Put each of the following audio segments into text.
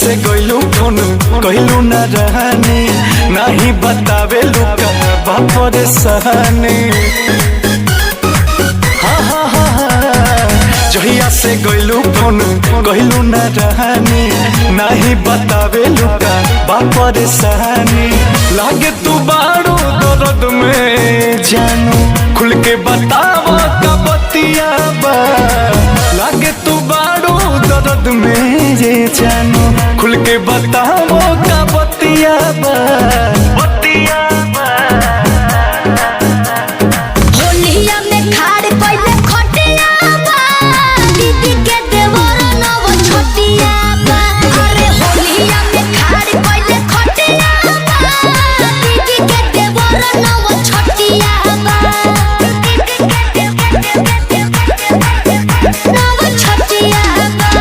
से गइलू फोन कहलू ना रहनी नहीं बतावे लुका बापर सहनी जहिया से गइलू फोन कहलू ना रहनी नहीं बतावे लुका बापर सहनी लागे तू बारो दर्द में जानू खुल के बतावा का बतिया बा लागे तू बारो दर्द में जे जानू खुल के बतावा का बतिया बा बतिया बा होलिया में खाड़ पहिले खटिया बा दीदी के देवर नव छोटिया बा अरे होलिया में खाड़ पहिले खटिया बा दीदी के देवर नव छोटिया बा नव छोटिया बा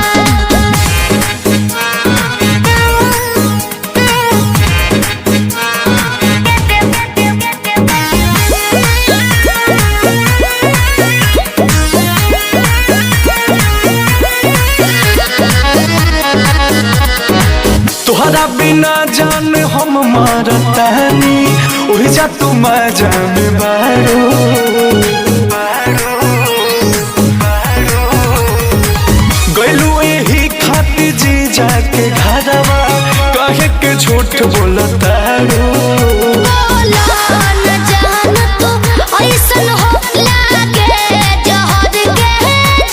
तुहरा बिना जान हम मरतानी उड़ जा तू जान बारो गइलू यही खातिर जी जाके घरवा कहे के झूठ बोलतारो न जान तू ऐसन हो लागे जहर के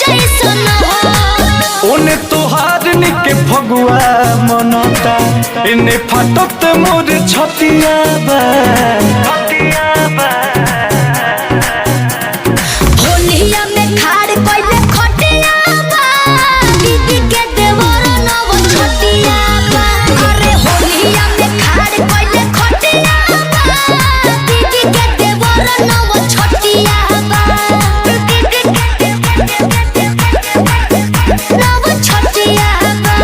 जैसन हो ओने तोहार निके फगुआ मनता इने फाटत मोर छतिया बा छतिया बा होलिया में खाड़ पहिले खटिया बा दीदी के देवर नव छोटिया बा अरे होलिया में खाड़ पहिले खटिया बा दीदी के देवर नव छोटिया बा नव छोटिया बा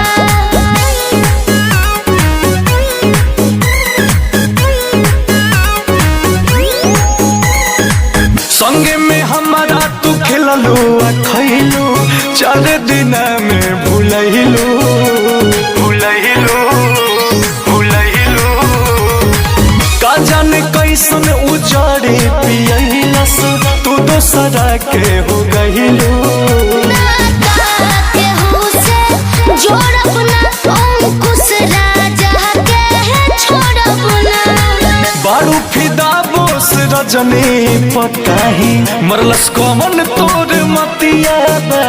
संगे में हमारा तू खिललू आ खैलू 4 दिन में भूलैलू भूलैलू भूलैलू का जाने कैसन उजाड़े पियलस तू दोसरा के हो गइलू बारू फिदा बोस रजनी पताही मरलस कमन तोर मतिया बा